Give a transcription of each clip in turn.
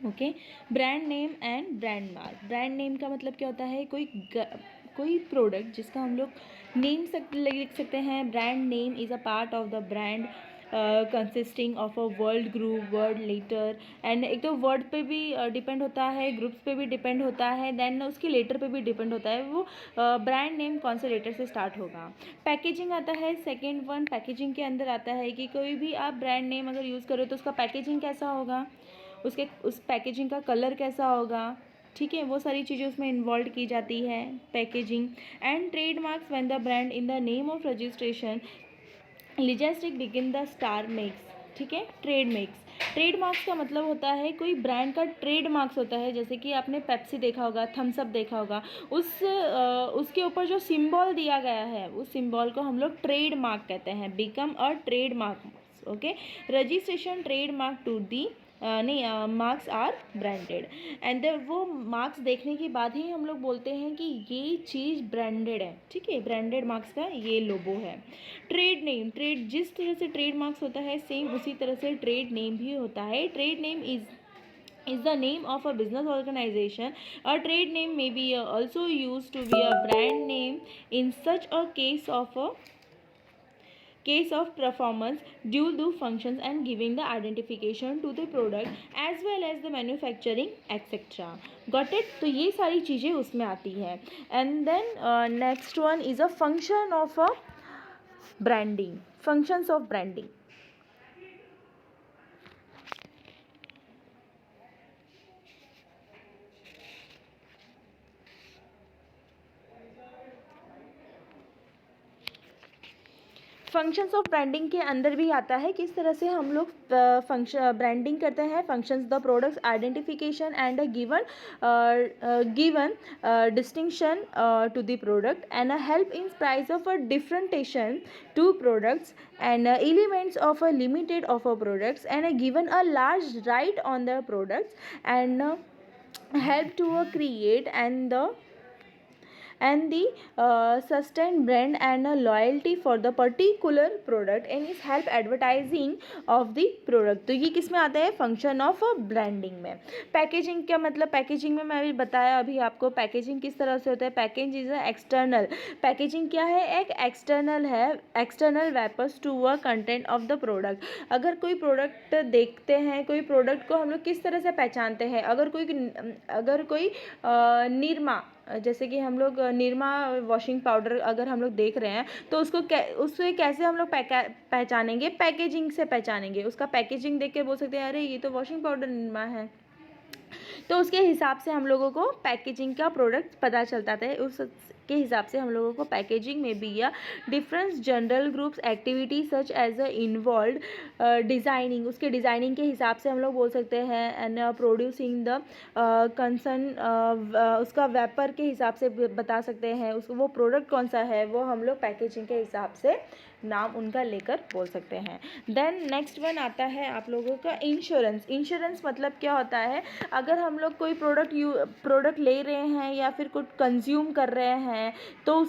Okay. Brand name and brand mark. Brand name का मतलब क्या होता है, कोई प्रोडक्ट जिसका हम लोग नेम लिख सकते हैं। Brand name is a part of the brand consisting of a word group, word letter, and एक तो वर्ड पे भी डिपेंड होता है, ग्रुप्स पे भी डिपेंड होता है, देन उसके लेटर पे भी डिपेंड होता है वो ब्रांड नेम कौन से लेटर से स्टार्ट होगा। पैकेजिंग आता है सेकेंड वन। पैकेजिंग के अंदर आता है कि कोई भी आप ब्रांड नेम अगर यूज़ करो तो उसका पैकेजिंग कैसा होगा, उस पैकेजिंग का कलर कैसा होगा, ठीक है, वो सारी चीज़ें उसमें इन्वॉल्व की जाती है packaging. And trademarks when the brand in the name of registration लिजेस्टिक बिगिन द स्टार मेक्स, ठीक है। ट्रेडमार्क्स का मतलब होता है कोई ब्रांड का ट्रेडमार्क्स होता है, जैसे कि आपने पेप्सी देखा होगा, थम्स अप देखा होगा, उसके ऊपर जो सिंबल दिया गया है उस सिंबल को हम लोग ट्रेडमार्क कहते हैं, become a trademark. Okay. Registration trademark to the नहीं, मार्क्स आर ब्रांडेड, एंड वो मार्क्स देखने के बाद ही हम लोग बोलते हैं कि ये चीज़ ब्रांडेड है, ठीक है। ब्रांडेड मार्क्स का ये लोगो है। ट्रेड नेम, ट्रेड जिस तरह से ट्रेड मार्क्स होता है सेम उसी तरह से ट्रेड नेम भी होता है। Trade name is the name of a business organization. A trade name may be also used to be a brand name in such a case of performance due to functions and giving the identification to the product as well as the manufacturing etc. Got it? तो ये सारी चीज़ें उसमें आती है। and then next one is a function of a branding, functions of branding. Functions of branding के अंदर भी आता है किस तरह से हम लोग फंक्शन ब्रांडिंग करते हैं। Functions the products identification and a given distinction to the product and a help in price of a differentiation to products and elements of a limited of a products and given a large right on the products and help to create and the sustained brand and a loyalty for the particular product and is help advertising of the product। तो ये किस में आता है, function of branding में। Packaging क्या मतलब, packaging में मैं अभी बताया अभी आपको पैकेजिंग किस तरह से होता है। पैकेज इज एक्सटर्नल, पैकेजिंग क्या है, एक एक्सटर्नल है, external wrappers to a content of the product. अगर कोई प्रोडक्ट देखते हैं, कोई प्रोडक्ट को हम लोग किस तरह से पहचानते हैं, अगर कोई निरमा, जैसे कि हम लोग निरमा वॉशिंग पाउडर अगर हम लोग देख रहे हैं तो उससे कैसे हम लोग पहचानेंगे, पैकेजिंग से पहचानेंगे। उसका पैकेजिंग देख के बोल सकते हैं अरे ये तो वॉशिंग पाउडर निरमा है, तो उसके हिसाब से हम लोगों को पैकेजिंग का प्रोडक्ट पता चलता था। उसके हिसाब से हम लोगों को पैकेजिंग में भी या difference general groups activity such as a involve designing, उसके डिज़ाइनिंग के हिसाब से हम लोग बोल सकते हैं। एंड प्रोड्यूसिंग द कंसर्न, उसका वेपर के हिसाब से बता सकते हैं, उसको वो प्रोडक्ट कौन सा है वो हम लोग पैकेजिंग के हिसाब से नाम उनका लेकर बोल सकते हैं। देन नेक्स्ट वन आता है आप लोगों का इंश्योरेंस। इंश्योरेंस मतलब क्या होता है, अगर हम लोग कोई प्रोडक्ट ले रहे हैं या फिर कुछ कंज्यूम कर रहे हैं तो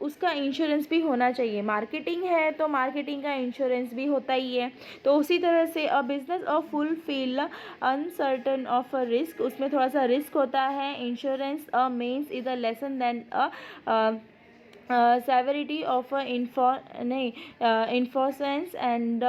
उसका इंश्योरेंस भी होना चाहिए। मार्केटिंग है तो मार्केटिंग का इंश्योरेंस भी होता ही है। तो उसी तरह से a business of fulfil uncertain of a risk, उसमें थोड़ा सा रिस्क होता है। Insurance a means is a lessen than a severity of enforcement and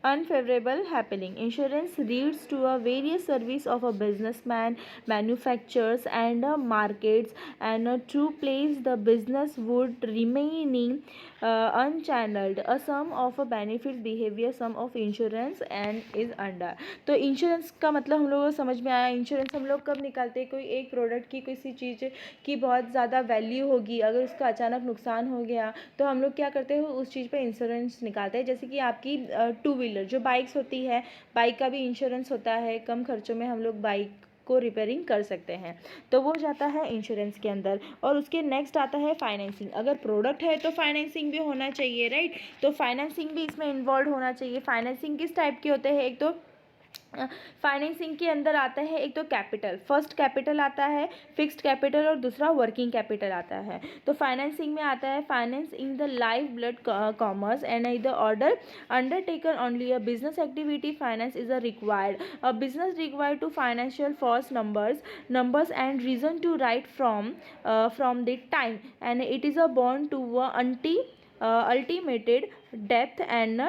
unfavorable happening. Insurance leads to a various service of a businessman, manufacturers and markets, and to place the business would remaining unchanneled. A sum of a benefits behavior sum of insurance and is under। तो insurance का मतलब हम लोगों को समझ में आया। Insurance हम लोग कब निकालते हैं, कोई एक प्रोडक्ट की किसी चीज़ की बहुत ज़्यादा वैल्यू होगी, अगर उसका अचानक नुकसान हो गया तो हम लोग क्या करते हैं, उस चीज़ पे इंश्योरेंस निकालते हैं। जैसे कि आपकी टू व्हीलर जो बाइक्स होती है, बाइक का भी इंश्योरेंस होता है, कम खर्चों में हम लोग बाइक को रिपेयरिंग कर सकते हैं, तो वो जाता है इंश्योरेंस के अंदर। और उसके नेक्स्ट आता है फाइनेंसिंग। अगर प्रोडक्ट है तो फाइनेंसिंग भी होना चाहिए, राइट। तो फाइनेंसिंग भी इसमें इन्वॉल्व होना चाहिए। फाइनेंसिंग किस टाइप के होते हैं, एक तो फाइनेंसिंग के अंदर आता है एक तो कैपिटल, फर्स्ट कैपिटल आता है, फिक्स्ड कैपिटल, और दूसरा वर्किंग कैपिटल आता है। तो फाइनेंसिंग में आता है finance in the life blood commerce and in the order undertaken only a business activity finance is a required a business required to financial force numbers and reason to write from the time, and it is a bond to ultimated depth and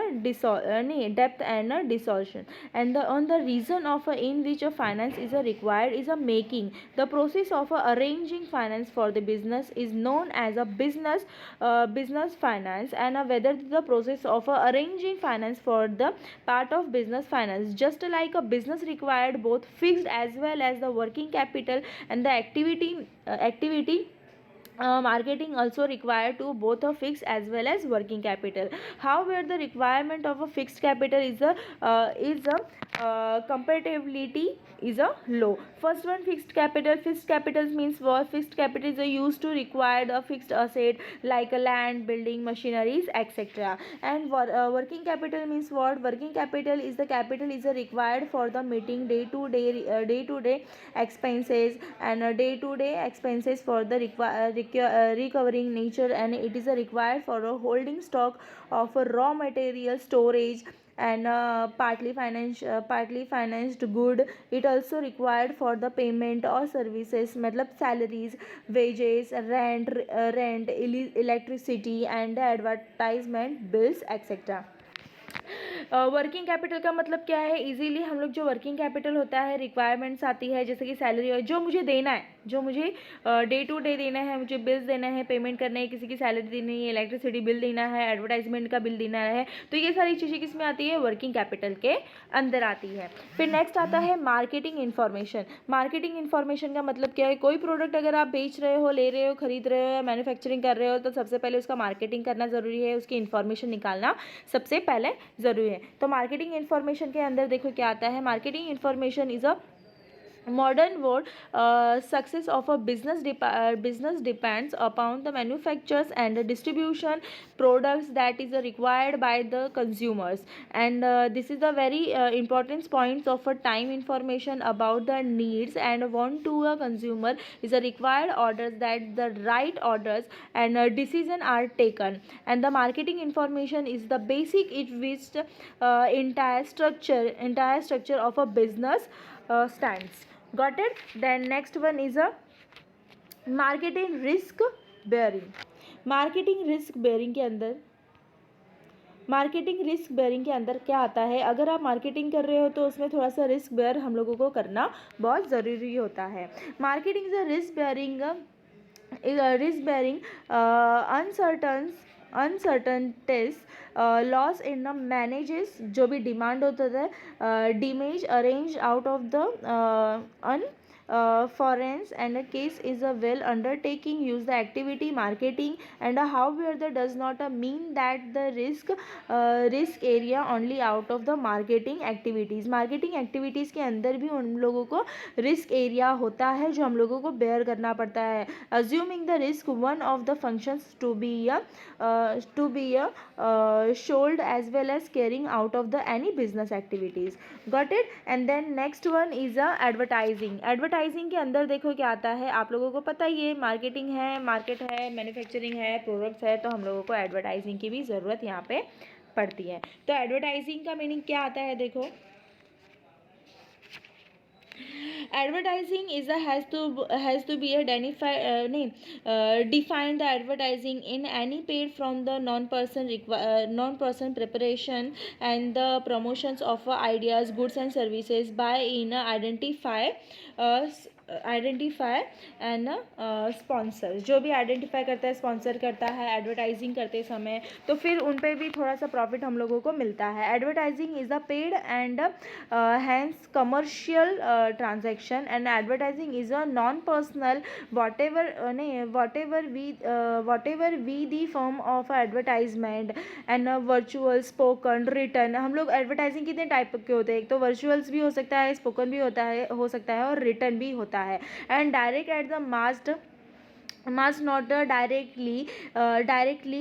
dissolution, and on the reason of in which a finance is required is a making. The process of arranging finance for the business is known as a business finance, and whether the process of arranging finance for the part of business finance, just like a business required both fixed as well as the working capital, and the activity marketing also required to both a fixed as well as working capital. However, the requirement of a fixed capital is a compatibility is a low. First one, fixed capital. Fixed capital means what? Fixed capital is used to require a fixed asset like a land, building, machineries, etc. And working capital means what? Working capital is the capital is required for the meeting day to day expenses, and day to day expenses for the recovering nature, and it is required for a holding stock of a raw material storage, and partly financed good. It also required for the payment or services, matlab salaries, wages, rent, electricity, and advertisement bills, etc. Working capital का मतलब क्या है? Easily हम लोग जो working capital होता है, requirements आती है जैसे कि सैलरी और जो मुझे देना है, जो मुझे डे टू डे देना है, मुझे बिल्स देना है, पेमेंट करना है, किसी की सैलरी देनी है, इलेक्ट्रिसिटी बिल देना है, एडवर्टाइजमेंट का बिल देना है, तो ये सारी चीज़ें किस में आती है? वर्किंग कैपिटल के अंदर आती है। फिर नेक्स्ट आता है मार्केटिंग इन्फॉर्मेशन। मार्केटिंग इन्फॉर्मेशन का मतलब क्या है? कोई प्रोडक्ट अगर आप बेच रहे हो, ले रहे हो, खरीद रहे हो या मैन्युफैक्चरिंग कर रहे हो, तो सबसे पहले उसका मार्केटिंग करना ज़रूरी है, उसकी इन्फॉर्मेशन निकालना सबसे पहले ज़रूरी है। तो मार्केटिंग इन्फॉर्मेशन के अंदर देखो क्या आता है? Marketing information is a modern world. Success of a business depends upon the manufacturers and the distribution products that is required by the consumers, and this is the very important points of a time information about the needs and want to a consumer is a required orders that the right orders and decision are taken, and the marketing information is the basic it which entire structure of a business stands. Got it? Then next one is a marketing risk bearing. Marketing risk bearing के अंदर क्या आता है? अगर आप marketing कर रहे हो तो उसमें थोड़ा सा रिस्क बेयर हम लोगों को करना बहुत ज़रूरी होता है। Marketing is a risk bearing uncertainties loss in the manages, जो भी डिमांड होता है, damage arrange out of the foreigns, and a case is a well undertaking use the activity marketing, and however that does not mean that the risk area only out of the marketing activities के अंदर भी उन लोगों को risk area होता है जो हम लोगों को बेयर करना पड़ता है। assuming the risk one of the functions to be shouldered as well as carrying out of the any business activities. Got it? And then next one is advertising के अंदर देखो क्या आता है? आप लोगों को पता ही है, मार्केटिंग है, मार्केट है, मैन्युफैक्चरिंग है, प्रोडक्ट्स है, तो हम लोगों को एडवर्टाइजिंग की भी ज़रूरत यहाँ पे पड़ती है। तो एडवर्टाइजिंग का मीनिंग क्या आता है? देखो, advertising is a has to be define the advertising in any paid from the non-person preparation and the promotions of ideas, goods and services by in identify and sponsor. जो भी identify करता है, sponsor करता है advertising करते समय, तो फिर उन पे भी थोड़ा सा प्रॉफिट हम लोगों को मिलता है। Advertising is the paid and hence commercial transaction, and advertising is a non personal whatever we the form of advertisement and virtual, spoken, written. हम लोग एडवर्टाइजिंग कितने टाइप के होते हैं? एक तो वर्चुअल्स भी हो सकता है, स्पोकन भी हो सकता है और रिटन भी होता है। And direct at the must not directly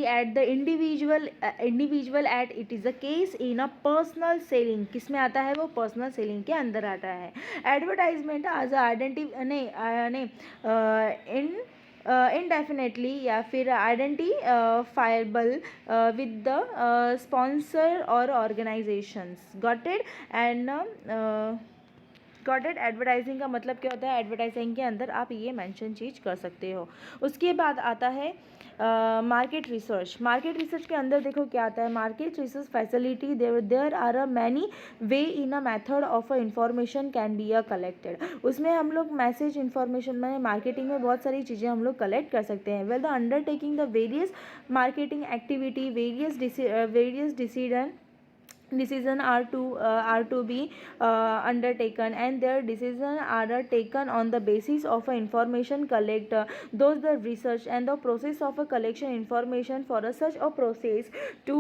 at the individual at it is a case in a personal selling. किस में आता है वो पर्सनल सेलिंग के अंदर आता है. एडवर्टाइजमेंट एज आइडेंटिटी नहीं इन indefinitely या फिर identifiable with the sponsor or organizations. Got it? And got it. Advertising का मतलब क्या होता है, एडवर्टाइजिंग के अंदर आप ये मेंशन चीज़ कर सकते हो. उसके बाद आता है मार्केट रिसर्च. मार्केट रिसर्च के अंदर देखो क्या आता है. Market research facility there are a many way in a method of a information can be a collected. उसमें हम लोग मैसेज इंफॉर्मेशन में मार्केटिंग में बहुत सारी चीज़ें हम लोग कलेक्ट कर सकते हैं. Well the undertaking the various marketing activity various decision are to be undertaken, and their decision are taken on the basis of information collect those the research and the process of a collection information for such a process to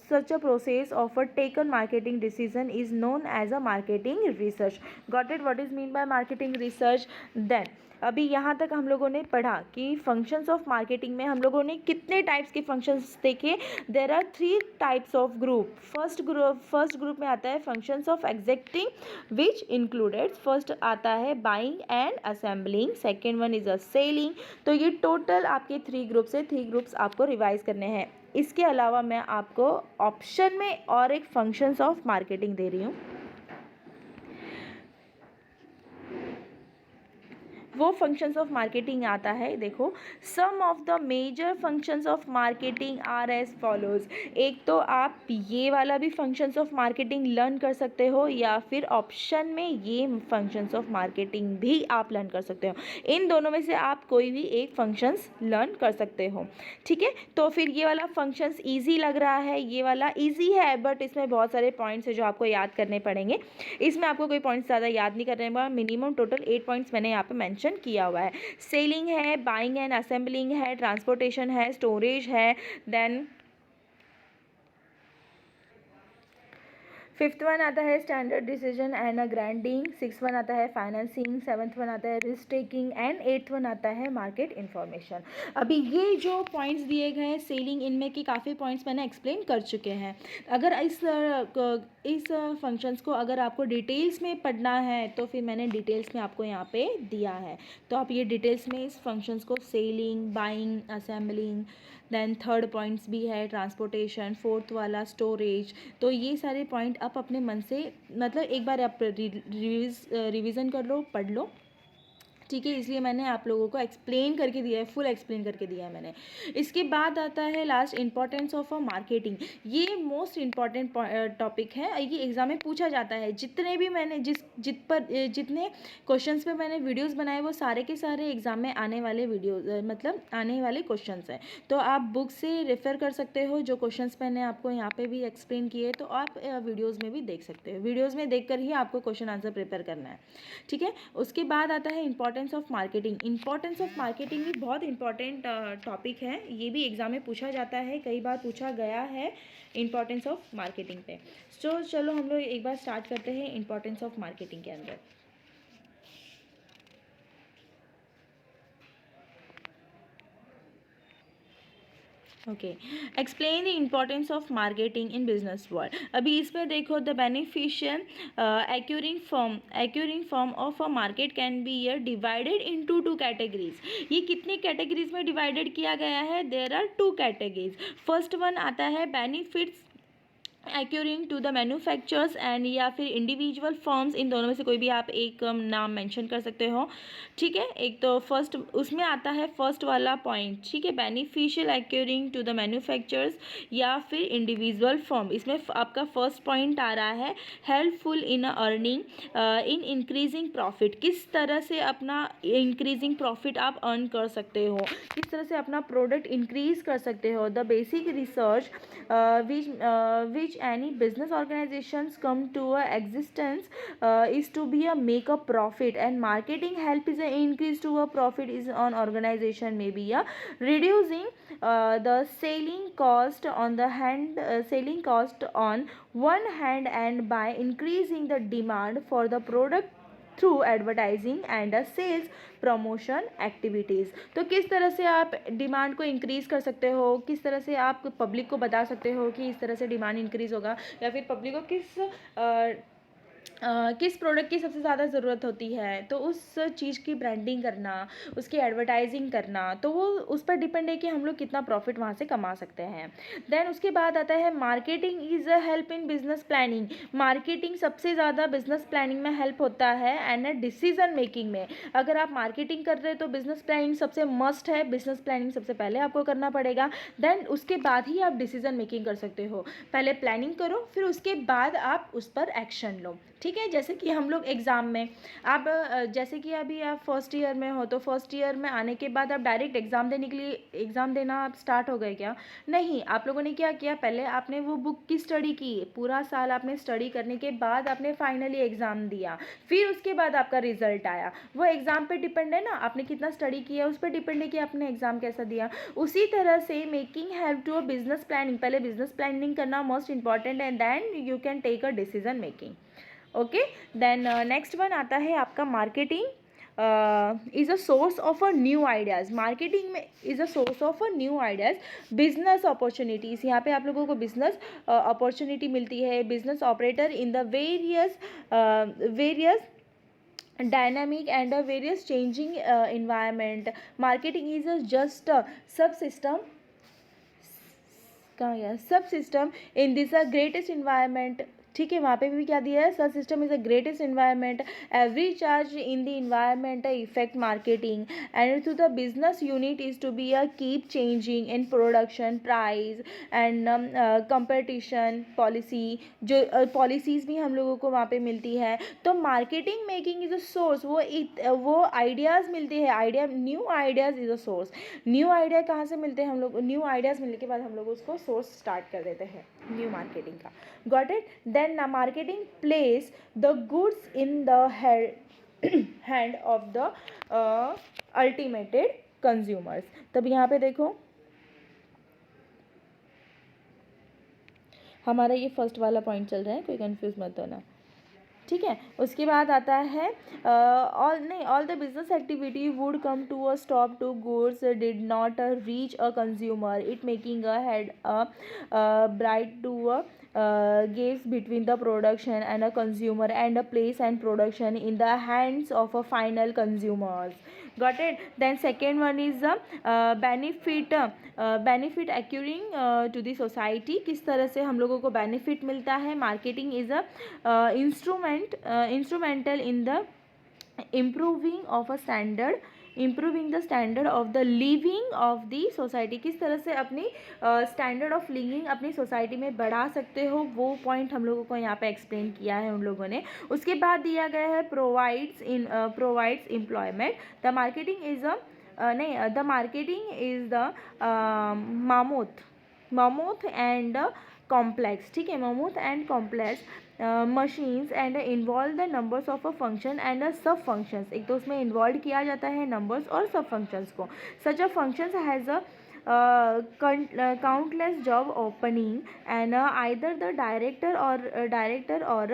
such a process of a taken marketing decision is known as a marketing research. Got it? What is mean by marketing research? Then अभी यहाँ तक हम लोगों ने पढ़ा कि functions of marketing में हम लोगों ने कितने टाइप्स के फंक्शंस देखे. There are 3 types of group. First group में आता है functions of executing which included. First आता है buying and assembling. Second one is a selling. तो ये टोटल आपके 3 ग्रुप्स है. 3 ग्रुप्स आपको रिवाइज करने हैं. इसके अलावा मैं आपको ऑप्शन में और एक फंक्शंस ऑफ मार्केटिंग दे रही हूँ. वो फंक्शंस ऑफ मार्केटिंग आता है. देखो, some of the major functions of marketing are as follows. एक तो आप ये वाला भी फंक्शंस ऑफ मार्केटिंग लर्न कर सकते हो, या फिर ऑप्शन में ये फंक्शंस ऑफ मार्केटिंग भी आप लर्न कर सकते हो. इन दोनों में से आप कोई भी एक फंक्शंस लर्न कर सकते हो. ठीक है. तो फिर ये वाला फंक्शंस ईजी लग रहा है, ये वाला ईजी है, बट इसमें बहुत सारे पॉइंट्स है जो आपको याद करने पड़ेंगे. इसमें आपको कोई पॉइंट्स ज़्यादा याद नहीं करने पड़ेगा. मिनिमम टोटल 8 पॉइंट्स मैंने यहाँ पे मेंशन किया हुआ है. सेलिंग है, बाइंग एंड असेंबलिंग है, ट्रांसपोर्टेशन है, स्टोरेज है, देन 5th वन आता है standard decision and a grading. 6th one आता है फाइनेंसिंग. 7th वन आता है risk taking and 8th one आता है मार्केट इन्फॉर्मेशन. अभी ये जो पॉइंट्स दिए गए हैं सेलिंग, इनमें के काफ़ी पॉइंट्स मैंने एक्सप्लेन कर चुके हैं. अगर इस फंक्शंस को अगर आपको डिटेल्स में पढ़ना है तो फिर मैंने डिटेल्स में आपको यहाँ पे दिया है. तो आप ये डिटेल्स में इस फंक्शंस को selling, buying, assembling, then 3rd points भी है ट्रांसपोर्टेशन, 4th वाला स्टोरेज. तो ये सारे पॉइंट आप अपने मन से मतलब एक बार आप रिवीजन कर लो, पढ़ लो. ठीक है. इसलिए मैंने आप लोगों को एक्सप्लेन करके दिया है, फुल एक्सप्लेन करके दिया है मैंने. इसके बाद आता है last, importance of a marketing. ये मोस्ट इंपॉर्टेंट टॉपिक है. ये एग्जाम में पूछा जाता है. जितने भी मैंने जितने क्वेश्चंस पे मैंने वीडियोस बनाए वो सारे के सारे एग्जाम में आने वाले मतलब आने वाले क्वेश्चंस हैं. तो आप बुक से रेफर कर सकते हो. जो क्वेश्चंस मैंने आपको यहाँ पे भी एक्सप्लेन किए तो आप वीडियोज़ में भी देख सकते हो. वीडियोज़ में देख कर ही आपको क्वेश्चन आंसर प्रिपेयर करना है. ठीक है. उसके बाद आता है importance of marketing. Importance of marketing भी बहुत इंपॉर्टेंट टॉपिक है. ये भी एग्जाम में पूछा जाता है, कई बार पूछा गया है इंपॉर्टेंस ऑफ मार्केटिंग पे. तो चलो हम लोग एक बार स्टार्ट करते हैं इंपॉर्टेंस ऑफ मार्केटिंग के अंदर. Okay. Explain the importance of marketing in business world. अभी इसमें देखो, the beneficial accruing form of a market can be yeah divided into 2 categories. ये कितनी कैटेगरीज में डिवाइडेड किया गया है? There are 2 categories. First one आता है benefits accruing to the manufacturers and या फिर इंडिविजुअल फर्म्स. इन दोनों में से कोई भी आप एक नाम मेंशन कर सकते हो. ठीक है. एक तो फर्स्ट उसमें आता है फर्स्ट वाला पॉइंट. ठीक है. Beneficial accruing to the manufacturers या फिर इंडिविजुअल फर्म. इसमें आपका फर्स्ट पॉइंट आ रहा है helpful in earning in increasing profit. किस तरह से अपना इंक्रीजिंग प्रॉफिट आप अर्न कर सकते हो, किस तरह से अपना प्रोडक्ट इंक्रीज कर सकते हो. The basic research which any business organizations come to a existence is to be a make a profit, and marketing help is a increase to a profit is on organization maybe a reducing the selling cost on the hand selling cost on one hand, and by increasing the demand for the product through advertising and sales promotion activities. तो किस तरह से आप demand को increase कर सकते हो, किस तरह से आप पब्लिक को बता सकते हो कि इस तरह से डिमांड इंक्रीज़ होगा, या फिर पब्लिक को किस प्रोडक्ट की सबसे ज़्यादा ज़रूरत होती है, तो उस चीज़ की ब्रांडिंग करना, उसकी एडवर्टाइजिंग करना, तो वो उस पर डिपेंड है कि हम लोग कितना प्रॉफिट वहाँ से कमा सकते हैं। देन उसके बाद आता है marketing is a help in business planning. Marketing सबसे ज़्यादा बिजनेस प्लानिंग में हेल्प होता है एंड डिसीजन मेकिंग में। अगर आप मार्केटिंग कर रहे हो तो बिजनेस प्लानिंग सबसे मस्ट है, बिजनेस प्लानिंग सबसे पहले आपको करना पड़ेगा, देन उसके बाद ही आप डिसीजन मेकिंग कर सकते हो। पहले प्लानिंग करो, फिर उसके बाद आप उस पर एक्शन लो, ठीक है। जैसे कि हम लोग एग्ज़ाम में, आप जैसे कि अभी आप फर्स्ट ईयर में हो, तो फर्स्ट ईयर में आने के बाद आप डायरेक्ट एग्ज़ाम देने के लिए एग्ज़ाम देना आप स्टार्ट हो गए क्या? नहीं, आप लोगों ने क्या किया, पहले आपने वो बुक की स्टडी की, पूरा साल आपने स्टडी करने के बाद आपने फाइनली एग्ज़ाम दिया, फिर उसके बाद आपका रिजल्ट आया। वो एग्ज़ाम पे डिपेंड है ना, आपने कितना स्टडी किया उस पर डिपेंड है कि आपने एग्ज़ाम कैसा दिया। उसी तरह से making help to a business planning, पहले बिजनेस प्लानिंग करना मोस्ट इंपॉर्टेंट है, then you can take a decision making. Okay, then next one आता है आपका marketing is a source of a new ideas. Marketing में is a source of a new ideas, business opportunities. यहाँ पे आप लोगों को बिजनेस अपॉर्चुनिटी मिलती है, business operator in the various dynamic and a various changing environment. Marketing is a just a subsystem, कहाँ गया, subsystem in this a greatest environment. ठीक है, वहाँ पे भी क्या दिया है, subsystem is a greatest environment, every charge in the environment effect marketing and to the business unit is to be a keep changing in production price and competition policy. जो policies भी हम लोगों को वहाँ पे मिलती है। तो marketing making is a source, वो आइडियाज़ मिलती है, idea new ideas is a source. New idea कहाँ से मिलते हैं, हम लोग न्यू आइडियाज़ मिलने के बाद हम लोग उसको सोर्स स्टार्ट कर देते हैं न्यू मार्केटिंग का। Got it. Then marketing place the goods in the hand of the ultimated consumers. तब यहाँ पे देखो, हमारा ये फर्स्ट वाला पॉइंट चल रहा है, कोई कंफ्यूज मत होना, ठीक है। उसके बाद आता है all the business activity would come to a stop to goods did not reach a consumer, it making a had a bright to a gaps between the production and a consumer and a place and production in the hands of a final consumers. Got it. Then second one is the benefit accruing to the society। किस तरह से हम लोगों को benefit मिलता है। Marketing is a instrumental in the improving the standard of the living of the society। किस तरह से अपनी स्टैंडर्ड ऑफ लिविंग अपनी सोसाइटी में बढ़ा सकते हो, वो पॉइंट हम लोगों को यहाँ पे एक्सप्लेन किया है उन लोगों ने। उसके बाद दिया गया है provides employment. The marketing is the marketing is the mammoth and complex। ठीक है, mammoth and complex machines and involve the numbers of a function and सब functions। एक तो उसमें इन्वॉल्व किया जाता है नंबर्स और सब functions को। such a functions has a countless job opening and either the director or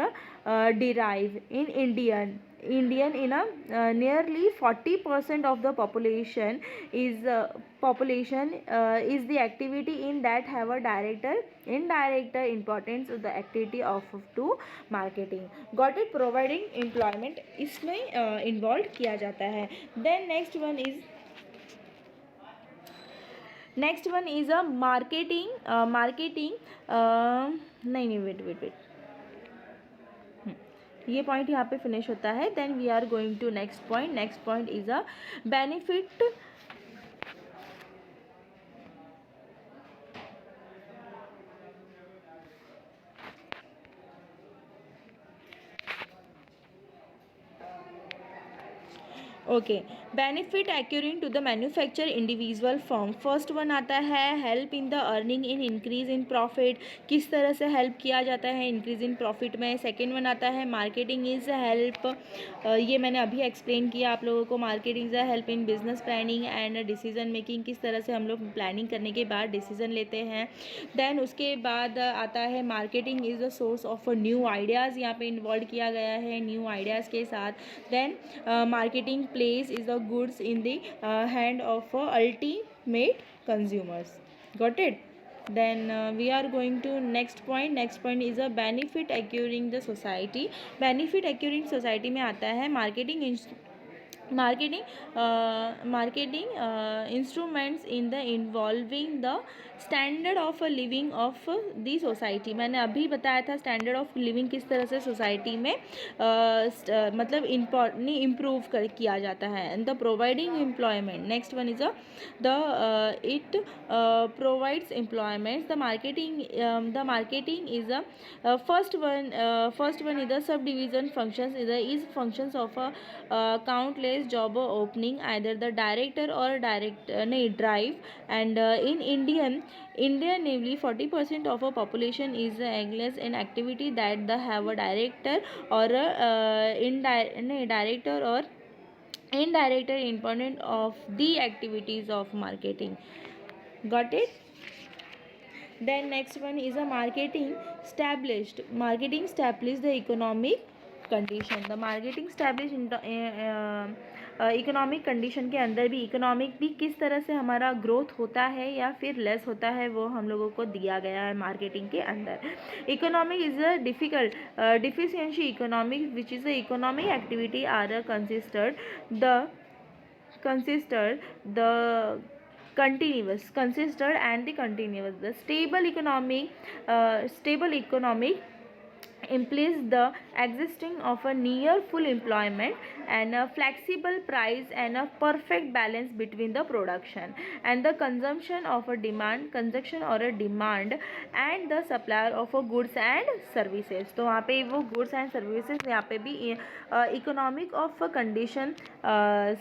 derive in Indian in a nearly 40% of the population is the activity in that have a indirect importance of the activity of to marketing। got it। providing employment इसमें involved किया जाता है। then next one is a marketing नहीं wait ये point यहाँ पे finish होता है। Then we are going to next point is a benefit okay, benefit accruing to the manufacture individual firm, first one आता है help in the earning in increase in profit, किस तरह से हेल्प किया जाता है इंक्रीज इन प्रॉफिट में। Second one आता है मार्केटिंग इज़ हेल्प, ये मैंने अभी एक्सप्लेन किया आप लोगों को, marketing is help in business planning and decision making, किस तरह से हम लोग प्लानिंग करने के बाद डिसीजन लेते हैं। देन उसके बाद आता है marketing is the source of new ideas, यहाँ पे इन्वॉल्व किया गया है न्यू आइडियाज़ के साथ। Then marketing place is the goods in the hand of ultimate consumers. Got it? Then we are going to next point. Next point is a benefit accruing the society. Benefit accruing society में आता है marketing instruments in the involving the standard of living of the society. मैंने अभी बताया था standard of living किस तरह से सोसाइटी में मतलब इम्प्रूव किया जाता है। And the providing employment, next one is the it provides employments. The marketing is a first one is the sub division functions is functions of a countless job opening, either the director or drive, and in India namely 40% of a population is engaged in activity that the have a director or director or indirect component of the activities of marketing. Got it? Then next one is a marketing established the economic condition. The marketing establish economic condition के अंदर भी economic भी किस तरह से हमारा growth होता है या फिर लेस होता है वो हम लोगों को दिया गया है मार्केटिंग के अंदर। Economic is a deficiency economic which is a economic activity are consisted the consisted and the continuous. The stable economic implies the existing of a near full employment and a flexible price and a perfect balance between the production and the consumption or a demand and the supplier of a goods and services। तो वहाँ पे वो goods and services यहाँ पे भी economic of condition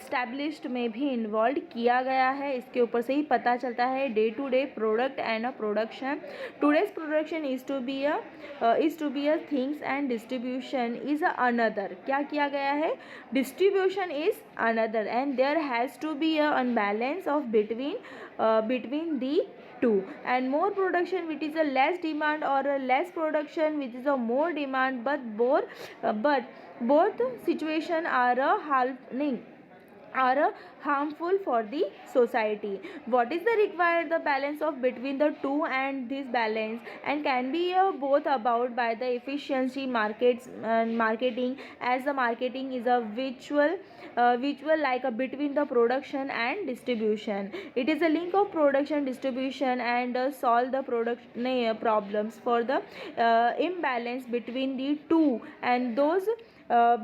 established में भी involve किया गया है। इसके ऊपर से ही पता चलता है day to day product and a production. Today's production is to be a things and distribution is another. क्या किया गया है? Distribution is another and there has to be a unbalance of between the two, and more production which is a less demand or a less production which is a more demand, but both situation are harmful for the society. What is the required the balance of between the two, and this balance and can be both about by the efficiency marketing, as the marketing is a visual like a between the production and distribution. It is a link of production distribution and solve the problems for the imbalance between the two, and those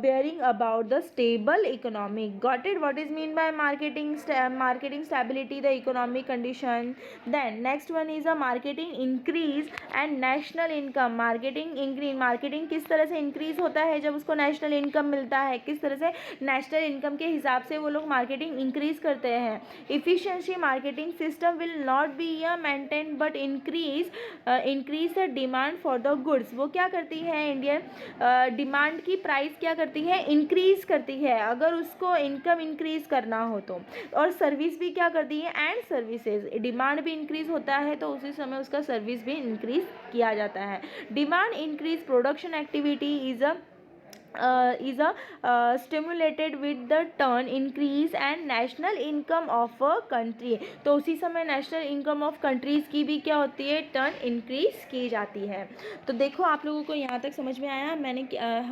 bearing about the stable economic. Got it? What is mean by marketing stability, the economic condition? Then next one is a marketing increase and national income. Marketing किस तरह से increase होता है जब उसको national income मिलता है, किस तरह से नेशनल इनकम के हिसाब से वो लोग मार्केटिंग इंक्रीज करते हैं। Efficiency marketing system will not be maintain but increase the demand for the goods. वो क्या करती है? इंडियन डिमांड की प्राइस क्या करती है? इंक्रीज करती है अगर उसको इनकम इंक्रीज करना हो तो। और सर्विस भी क्या करती है? And services. डिमांड भी इंक्रीज होता है तो उसी समय उसका सर्विस भी इंक्रीज किया जाता है। Demand increase production activity is stimulated with the turn increase and national income of a country। तो उसी समय नेशनल इनकम ऑफ कंट्रीज़ की भी क्या होती है? टर्न इंक्रीज की जाती है। तो देखो आप लोगों को यहाँ तक समझ में आया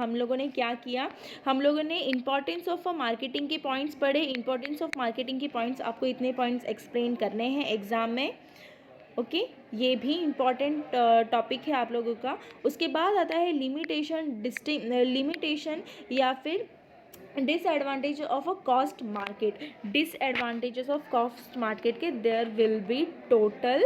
हम लोगों ने क्या किया? हम लोगों ने इंपॉर्टेंस ऑफ मार्केटिंग के पॉइंट्स पढ़े। इंपॉर्टेंस ऑफ मार्केटिंग के पॉइंट्स आपको इतने पॉइंट्स एक्सप्लेन करने हैं एग्ज़ाम में। ओके ये भी इम्पॉर्टेंट टॉपिक है आप लोगों का। उसके बाद आता है लिमिटेशन या फिर disadvantage of a cost market. Disadvantages of cost market के there will be total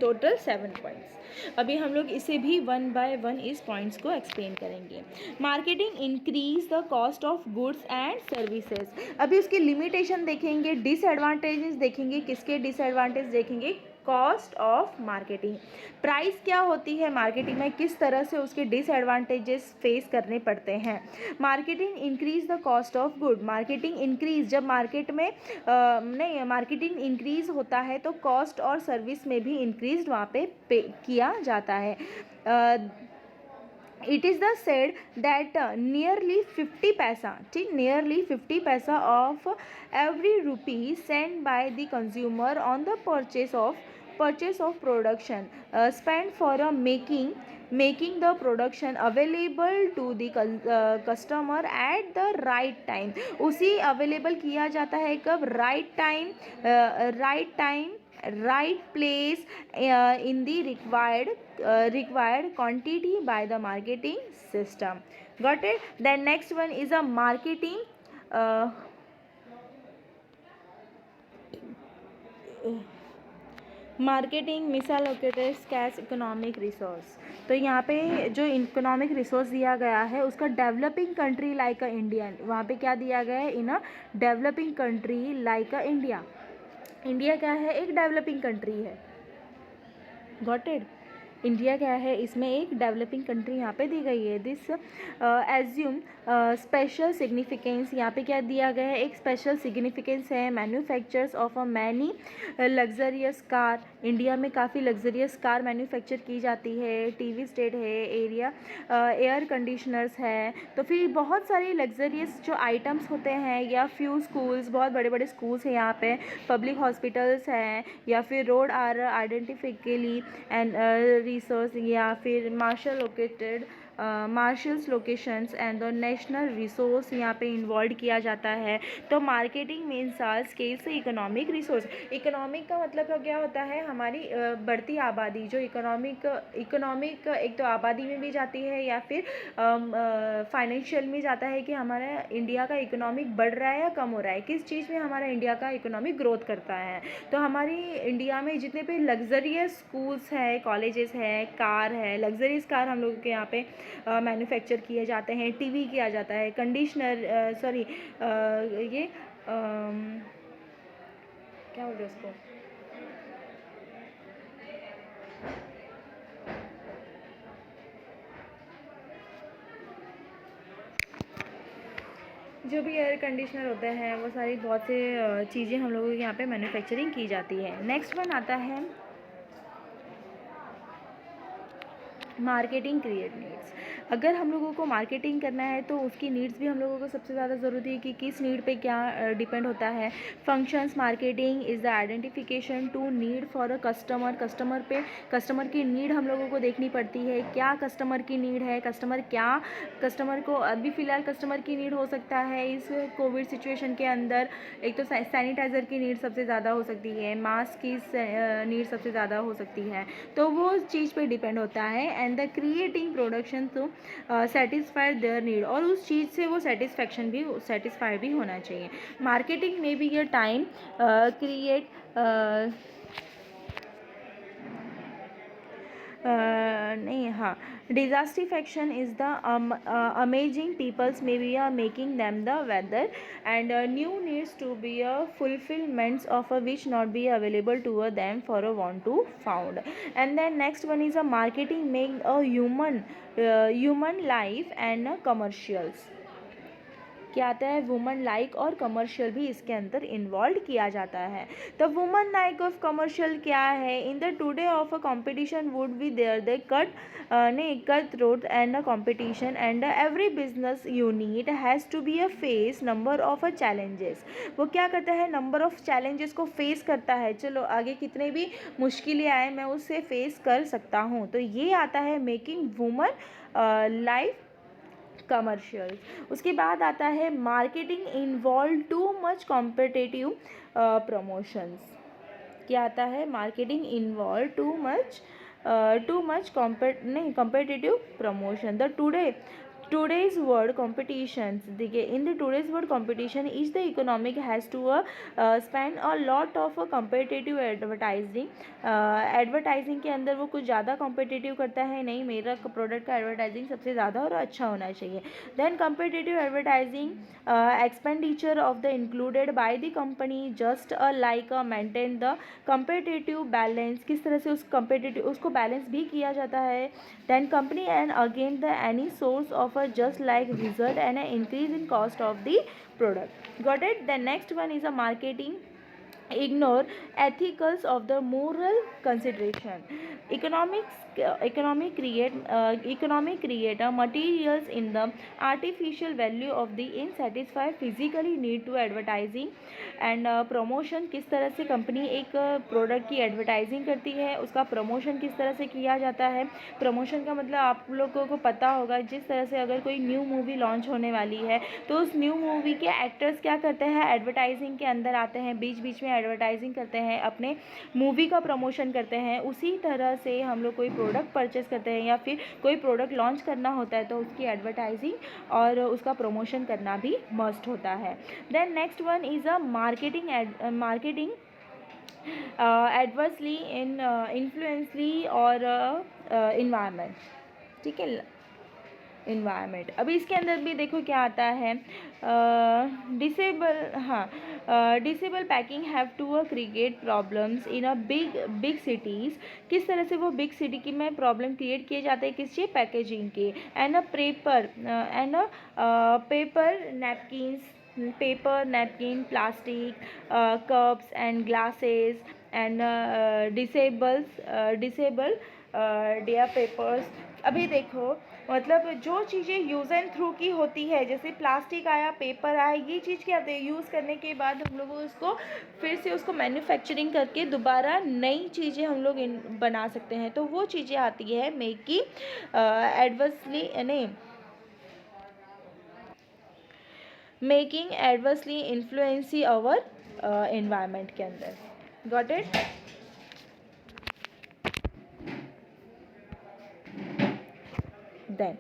total 7 points. अभी हम लोग इसे भी 1 बाय 1 इस पॉइंट्स को एक्सप्लेन करेंगे। Marketing increase the cost of goods and services. अभी उसकी लिमिटेशन देखेंगे, डिसएडवांटेजेस देखेंगे, किसके डिसएडवांटेज देखेंगे, कॉस्ट ऑफ मार्केटिंग। प्राइस क्या होती है मार्केटिंग में, किस तरह से उसके डिसएडवांटेजेस फेस करने पड़ते हैं। Marketing increase the cost of good. Marketing increase, जब मार्केट में नहीं मार्केटिंग इंक्रीज होता है तो कॉस्ट और सर्विस में भी इंक्रीज वहाँ पे किया जाता है। It is the said that nearly 50 paisa, ठीक, nearly 50 paisa of every rupee sent by the consumer on the purchase of production spent for making the production available to the customer at the right time। उसी available किया जाता है कब, right time, right place in the required quantity by the marketing system। Got it? Then next one is a marketing marketing misallocated scarce economic resource. तो यहाँ पे जो economic resource दिया गया है उसका developing country like a India, वहाँ पे क्या दिया गया है, in a developing country like a India. India क्या है, एक डेवलपिंग कंट्री है। Got it? इंडिया क्या है, इसमें एक डेवलपिंग कंट्री यहाँ पे दी गई है। दिस एज्यूम स्पेशल सिग्निफिकेंस, यहाँ पे क्या दिया गया है, एक स्पेशल सिग्निफिकेंस है। Manufactures of a many luxurious car, India में काफ़ी लग्जरियस कार मैन्युफैक्चर की जाती है। टीवी स्टेट है, एरिया एयर कंडीशनर्स है। तो फिर बहुत सारी लग्जरियस जो आइटम्स होते हैं, या फ्यू स्कूल्स, बहुत बड़े बड़े स्कूल्स हैं यहाँ पे, पब्लिक हॉस्पिटल्स हैं, या फिर रोड आर आइडेंटिफिकली एंड रिसोर्स, या फिर marshals locations and the national resource यहाँ पे इन्वॉल्व किया जाता है। तो मार्केटिंग मीन्स आर स्केल से इकोनॉमिक रिसोर्स। इकोनॉमिक का मतलब क्या होता है, हमारी बढ़ती आबादी, जो इकोनॉमिक एक तो आबादी में भी जाती है, या फिर फाइनेंशियल में जाता है कि हमारा इंडिया का इकोनॉमिक बढ़ रहा है या कम हो रहा है, किस चीज़ में हमारा इंडिया का इकोनॉमिक ग्रोथ करता है। तो हमारी इंडिया में जितने भी लग्जरियस स्कूल्स है, कॉलेजेस है, कार है, लग्जरियस कार हम लोग के यहाँ पे मैन्युफैक्चर किए जाते हैं, टीवी किया जाता है, कंडीशनर ये क्या बोलते हैं उसको, जो भी एयर कंडीशनर होते हैं, वो सारी बहुत से चीज़ें हम लोगों के यहाँ पे मैन्युफैक्चरिंग की जाती है। नेक्स्ट वन आता है मार्केटिंग क्रिएट नीड्स। अगर हम लोगों को मार्केटिंग करना है तो उसकी नीड्स भी हम लोगों को सबसे ज़्यादा ज़रूरी है कि किस नीड पे क्या डिपेंड होता है। Functions marketing is the identification to need for a customer. Customer की नीड हम लोगों को देखनी पड़ती है, क्या कस्टमर की नीड है, कस्टमर को अभी फ़िलहाल कस्टमर की नीड हो सकता है इस कोविड सिचुएशन के अंदर, एक तो सैनिटाइज़र की नीड सबसे ज़्यादा हो सकती है, मास्क की नीड सबसे ज़्यादा हो सकती है। तो वो चीज़ पे डिपेंड होता है। And the creating production to satisfy their need, और उस चीज़ से वो सेटिस्फाई भी होना चाहिए। मार्केटिंग में भी ये टाइम क्रिएट नहीं, हाँ, dissatisfaction is the amazing peoples may be making them the weather and new needs to be a fulfilments of a which not be available to a them for a want to found. And then next one is a marketing make a human life and commercials. क्या आता है, woman like और commercial भी इसके अंदर involve किया जाता है। तो वुमन लाइक ऑफ कमर्शियल क्या है, in the today of a competition would be there they cut road and a competition and every business unit has to be a face number of a challenges. वो क्या करता है, number of challenges को face करता है। चलो आगे कितने भी मुश्किलें आए मैं उससे फेस कर सकता हूँ। तो ये आता है मेकिंग वुमन लाइफ कमर्शियल। उसके बाद आता है marketing involve too much competitive promotions. क्या आता है, marketing involve too much competitive promotion. The today's world competitions, देखिए in the today's world competition is the economic has to spend a lot of competitive advertising. Advertising के अंदर वो कुछ ज़्यादा competitive करता है, नहीं मेरा प्रोडक्ट का एडवर्टाइजिंग सबसे ज़्यादा और अच्छा होना चाहिए. Then competitive advertising expenditure of the included by the company just like maintain the competitive balance, किस तरह से उस कॉम्पिटिटिव उसको बैलेंस भी किया जाता है. Then company and again the any source of a just like result and increase in cost of the product. Got it? The next one is a marketing ignore ethicals of the moral consideration. Economic create materials in the artificial value of the insatisfy physically need to advertising and promotion. किस तरह से company एक product की advertising करती है, उसका promotion किस तरह से किया जाता है. प्रमोशन का मतलब आप लोगों को पता होगा, जिस तरह से अगर कोई न्यू मूवी लॉन्च होने वाली है तो उस न्यू मूवी के एक्टर्स क्या करते हैं, एडवर्टाइजिंग के अंदर आते हैं, बीच बीच में एडवर्टाइजिंग करते हैं, अपने मूवी का प्रमोशन करते हैं. उसी तरह से हम लोग कोई प्रोडक्ट परचेस करते हैं या फिर कोई प्रोडक्ट लॉन्च करना होता है तो उसकी एडवर्टाइजिंग और उसका प्रमोशन करना भी मस्ट होता है. Then next one is a marketing adversely in influencely और इन्वायरमेंट. ठीक है, इन्वायरमेंट. अभी इसके अंदर भी देखो क्या आता है, disposable packing have to create problems in a big cities. किस तरह से वो बिग सिटी की में प्रॉब्लम क्रिएट किए जाते हैं, किस चीज़, पैकेजिंग के. And paper napkin plastic cups and glasses and disposable dear papers. अभी देखो मतलब जो चीज़ें यूज़ एंड थ्रू की होती है, जैसे प्लास्टिक आया, पेपर आया, ये चीज़ क्या होती है, यूज़ करने के बाद हम लोग उसको फिर से उसको मैन्युफैक्चरिंग करके दोबारा नई चीज़ें हम लोग बना सकते हैं. तो वो चीज़ें आती है making adversely influencing our environment के अंदर. Got it? Then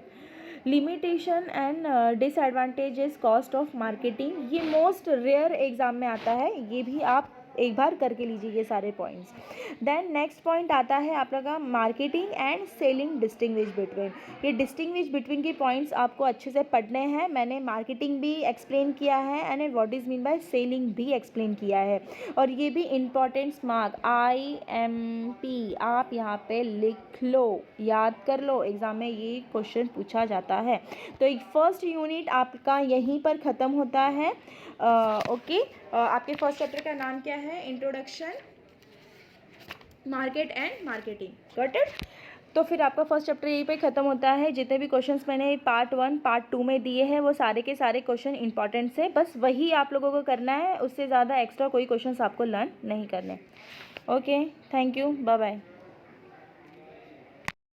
limitation and disadvantages cost of marketing. ये मोस्ट रेयर एग्जाम में आता है, ये भी आप एक बार करके लीजिए ये सारे पॉइंट्स. देन नेक्स्ट पॉइंट आता है आप लोग का marketing and selling distinguish between. ये डिस्टिंग्विश बिटवीन के पॉइंट्स आपको अच्छे से पढ़ने हैं. मैंने मार्केटिंग भी एक्सप्लेन किया है and what is mean by selling भी एक्सप्लेन किया है. और ये भी इम्पॉर्टेंट्स मार्क IMP आप यहाँ पे लिख लो, याद कर लो, एग्ज़ाम में ये क्वेश्चन पूछा जाता है. तो एक फर्स्ट यूनिट आपका यहीं पर ख़त्म होता है. ओके, आपके फर्स्ट चैप्टर का नाम क्या है, introduction market and marketing. Got it? तो फिर आपका फर्स्ट चैप्टर यहीं पे ख़त्म होता है. जितने भी क्वेश्चंस मैंने पार्ट 1 पार्ट 2 में दिए हैं वो सारे के सारे क्वेश्चन इंपॉर्टेंट से, बस वही आप लोगों को करना है, उससे ज़्यादा एक्स्ट्रा कोई क्वेश्चंस आपको लर्न नहीं करने. Okay, thank you, bye bye.